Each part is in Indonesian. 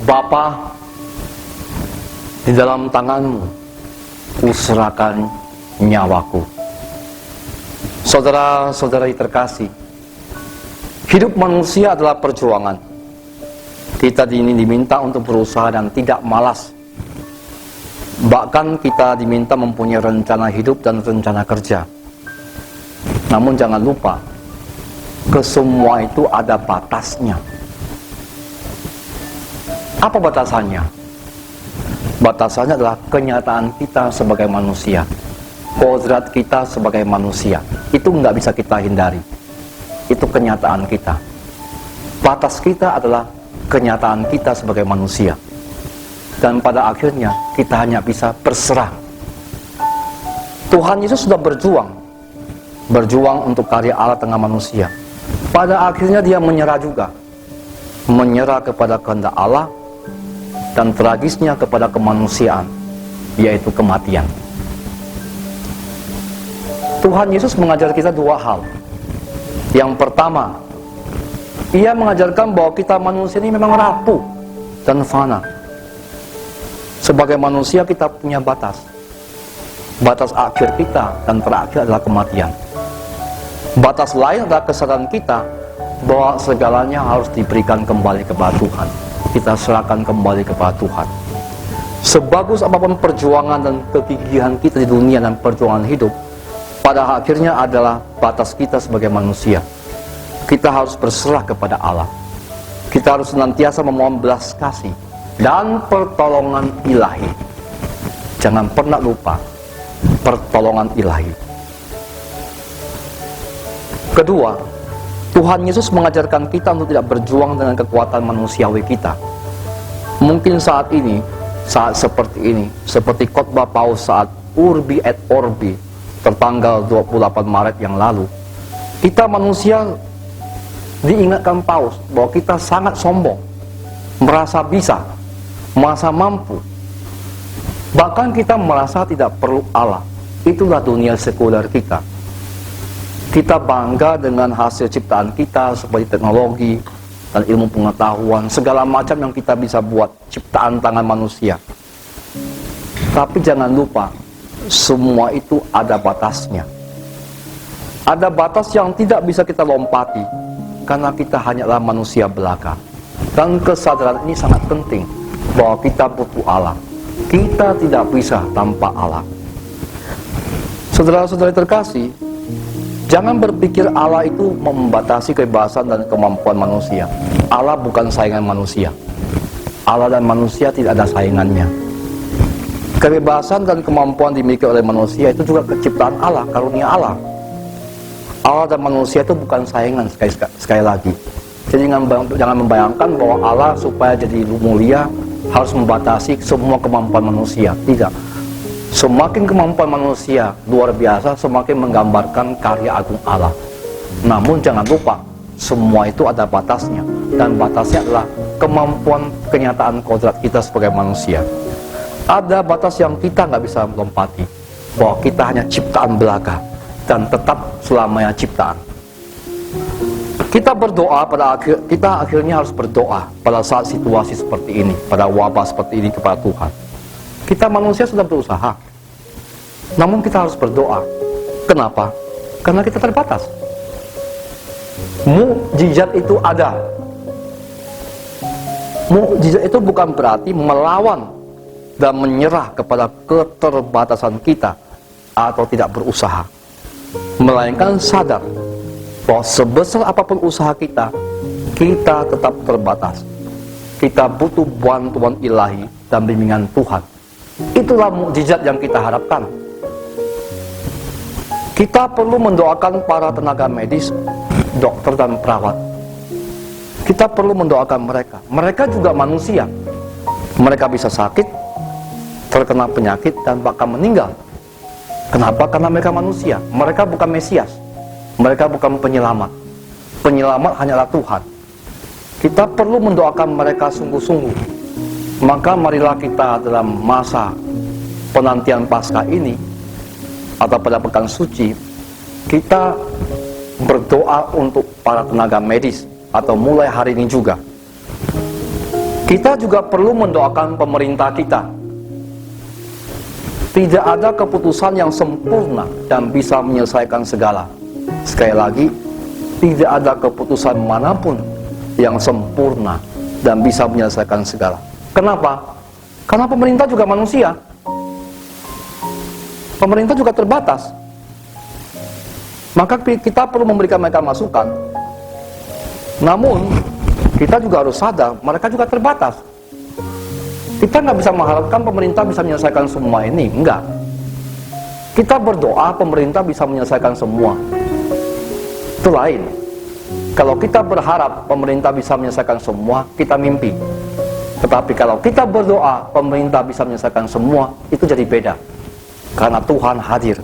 Bapa, di dalam tangan-Mu kuserahkan nyawaku. Saudara-saudari terkasih, hidup manusia adalah perjuangan. Kita diminta untuk berusaha dan tidak malas. Bahkan kita diminta mempunyai rencana hidup dan rencana kerja. Namun jangan lupa, kesemua itu ada batasnya. Apa batasannya? Batasannya adalah kenyataan kita sebagai manusia. Kodrat kita sebagai manusia. Itu nggak bisa kita hindari. Itu kenyataan kita. Batas kita adalah kenyataan kita sebagai manusia. Dan pada akhirnya kita hanya bisa berserah. Tuhan Yesus sudah berjuang untuk karya Allah tengah manusia. Pada akhirnya dia menyerah juga. Menyerah kepada kehendak Allah dan tragisnya kepada kemanusiaan, yaitu kematian. Tuhan Yesus mengajar kita dua hal. Yang pertama, Ia mengajarkan bahwa kita manusia ini memang rapuh dan fana. Sebagai manusia kita punya batas. Batas akhir kita dan terakhir adalah kematian. Batas lain adalah kesadaran kita bahwa segalanya harus diberikan kembali kepada Tuhan. Kita serahkan kembali kepada Tuhan. Sebagus apapun perjuangan dan kegigihan kita di dunia dan perjuangan hidup, pada akhirnya adalah batas kita sebagai manusia. Kita harus berserah kepada Allah. Kita harus senantiasa memohon belas kasih dan pertolongan ilahi. Jangan pernah lupa pertolongan ilahi. Kedua, Tuhan Yesus mengajarkan kita untuk tidak berjuang dengan kekuatan manusiawi kita. Mungkin saat ini, saat seperti ini, seperti khotbah Paus saat Urbi et Orbi tertanggal 28 Maret yang lalu, kita manusia diingatkan Paus bahwa kita sangat sombong, merasa bisa, merasa mampu. Bahkan kita merasa tidak perlu Allah. Itulah dunia sekuler kita. Kita bangga dengan hasil ciptaan kita seperti teknologi dan ilmu pengetahuan, segala macam yang kita bisa buat, ciptaan tangan manusia. Tapi jangan lupa, semua itu ada batasnya. Ada batas yang tidak bisa kita lompati, karena kita hanyalah manusia belaka. Dan kesadaran ini sangat penting, bahwa kita butuh Allah. Kita tidak bisa tanpa Allah. Saudara-saudari terkasih, jangan berpikir Allah itu membatasi kebebasan dan kemampuan manusia. Allah bukan saingan manusia. Allah dan manusia tidak ada saingannya. Kebebasan dan kemampuan dimiliki oleh manusia itu juga keciptaan Allah, karunia Allah. Allah dan manusia itu bukan saingan, sekali lagi. Jadi jangan membayangkan bahwa Allah supaya jadi mulia harus membatasi semua kemampuan manusia. Tidak. Semakin kemampuan manusia luar biasa, semakin menggambarkan karya agung Allah. Namun jangan lupa, semua itu ada batasnya. Dan batasnya adalah kemampuan kenyataan kodrat kita sebagai manusia. Ada batas yang kita nggak bisa lompati, bahwa kita hanya ciptaan belaka dan tetap selamanya ciptaan. Kita berdoa kita akhirnya harus berdoa pada saat situasi seperti ini, pada wabah seperti ini kepada Tuhan. Kita manusia sudah berusaha, namun kita harus berdoa. Kenapa? Karena kita terbatas. Mukjizat itu ada. Mukjizat itu bukan berarti melawan dan menyerah kepada keterbatasan kita atau tidak berusaha, melainkan sadar bahwa sebesar apapun usaha kita, kita tetap terbatas. Kita butuh bantuan ilahi dan bimbingan Tuhan. Itulah mukjizat yang kita harapkan. Kita perlu mendoakan para tenaga medis, dokter dan perawat. Kita perlu mendoakan mereka. Mereka juga manusia. Mereka bisa sakit, terkena penyakit, dan bahkan meninggal. Kenapa? Karena mereka manusia. Mereka bukan Mesias. Mereka bukan penyelamat. Penyelamat hanyalah Tuhan. Kita perlu mendoakan mereka sungguh-sungguh. Maka marilah kita dalam masa penantian Paskah ini, atau pada pekan suci, kita berdoa untuk para tenaga medis, atau mulai hari ini juga. Kita juga perlu mendoakan pemerintah kita. Tidak ada keputusan yang sempurna dan bisa menyelesaikan segala. Sekali lagi, tidak ada keputusan manapun yang sempurna dan bisa menyelesaikan segala. Kenapa? Karena pemerintah juga manusia. Pemerintah juga terbatas. Maka kita perlu memberikan mereka masukan. Namun, kita juga harus sadar, mereka juga terbatas. Kita nggak bisa mengharapkan pemerintah bisa menyelesaikan semua ini, enggak. Kita berdoa pemerintah bisa menyelesaikan semua. Itu lain. Kalau kita berharap pemerintah bisa menyelesaikan semua, kita mimpi. Tetapi kalau kita berdoa pemerintah bisa menyelesaikan semua, itu jadi beda. Karena Tuhan hadir.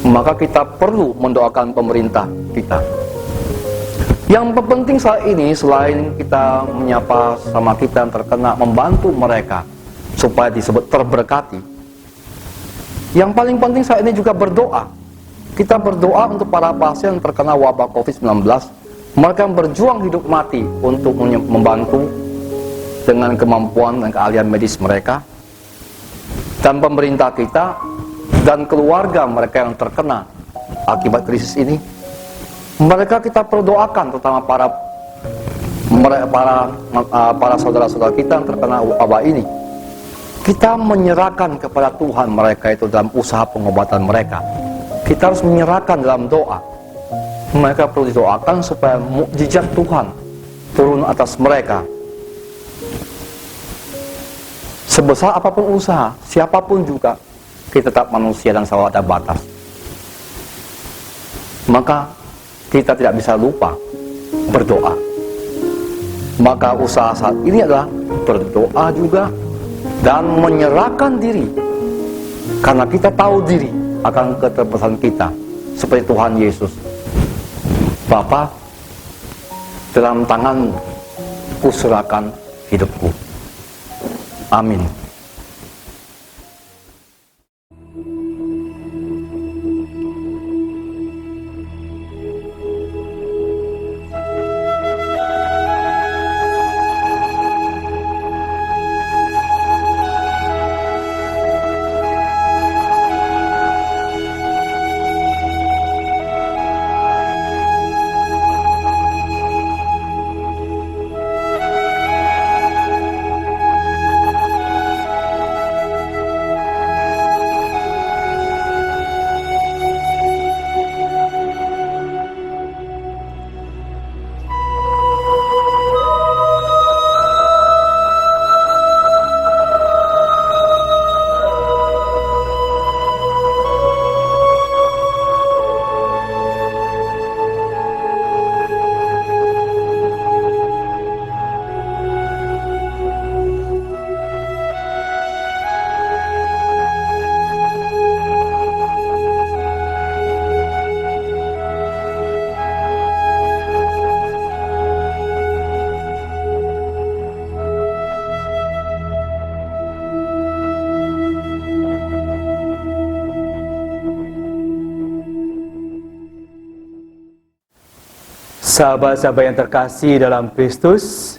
Maka kita perlu mendoakan pemerintah kita. Yang terpenting saat ini, selain kita menyapa sama kita yang terkena, membantu mereka supaya disebut terberkati, yang paling penting saat ini juga berdoa. Kita berdoa untuk para pasien yang terkena wabah COVID-19, mereka yang berjuang hidup mati untuk membantu dengan kemampuan dan keahlian medis mereka, dan pemerintah kita dan keluarga mereka yang terkena akibat krisis ini. Mereka kita perdoakan, terutama para saudara-saudara kita yang terkena wabah ini. Kita menyerahkan kepada Tuhan mereka itu dalam usaha pengobatan mereka. Kita harus menyerahkan dalam doa. Mereka perlu didoakan supaya mukjizat Tuhan turun atas mereka. Sebesar apapun usaha, siapapun juga, kita tetap manusia dan selalu ada batas. Maka kita tidak bisa lupa berdoa. Maka usaha saat ini adalah berdoa juga dan menyerahkan diri, karena kita tahu diri akan keterbatasan kita, seperti Tuhan Yesus. Bapa, dalam tangan-Mu kuserahkan hidupku. Amin. Sahabat-sahabat yang terkasih dalam Kristus,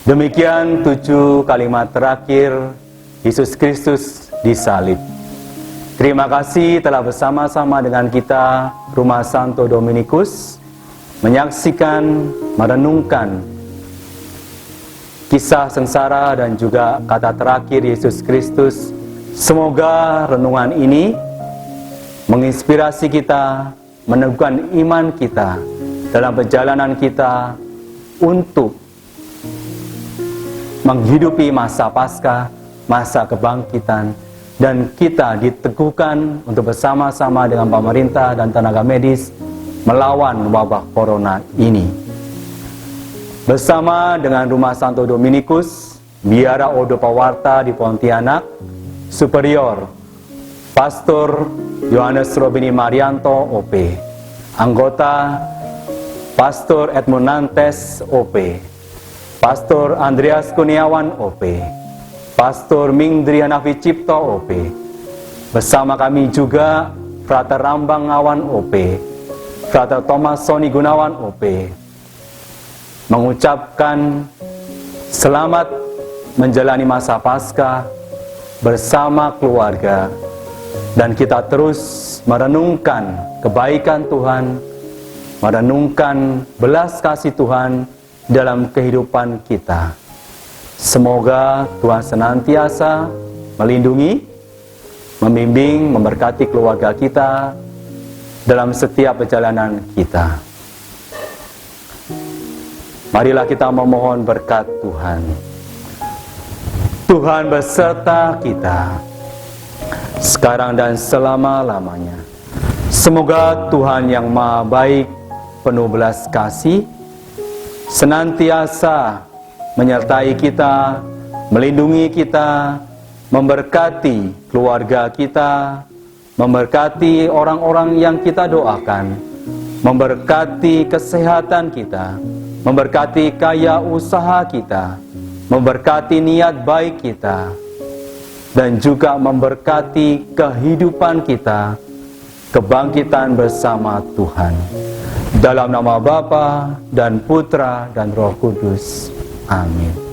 demikian 7 kalimat terakhir Yesus Kristus disalib. Terima kasih telah bersama-sama dengan kita Rumah Santo Dominikus menyaksikan, merenungkan kisah sengsara dan juga kata terakhir Yesus Kristus. Semoga renungan ini menginspirasi kita, meneguhkan iman kita dalam perjalanan kita untuk menghidupi masa Paskah, masa kebangkitan, dan kita diteguhkan untuk bersama-sama dengan pemerintah dan tenaga medis melawan wabah corona ini. Bersama dengan Rumah Santo Dominikus, Biara Odo Pawarta di Pontianak, Superior Pastor Yohanes Robini Marianto, OP, anggota Pastor Edmund Nantes, OP, Pastor Andreas Kuniawan, OP, Pastor Ming Drianavi Cipto, OP, bersama kami juga Frater Rambang Ngawan, OP, Frater Thomas Soni Gunawan, OP, mengucapkan selamat menjalani masa Paskah bersama keluarga, dan kita terus merenungkan kebaikan Tuhan, merenungkan belas kasih Tuhan dalam kehidupan kita. Semoga Tuhan senantiasa melindungi, membimbing, memberkati keluarga kita dalam setiap perjalanan kita. Marilah kita memohon berkat Tuhan. Tuhan beserta kita, sekarang dan selama-lamanya. Semoga Tuhan yang Maha Baik, penuh belas kasih, senantiasa menyertai kita, melindungi kita, memberkati keluarga kita, memberkati orang-orang yang kita doakan, memberkati kesehatan kita, memberkati karya usaha kita, memberkati niat baik kita, dan juga memberkati kehidupan kita, kebangkitan bersama Tuhan. Dalam nama Bapa dan Putra dan Roh Kudus. Amin.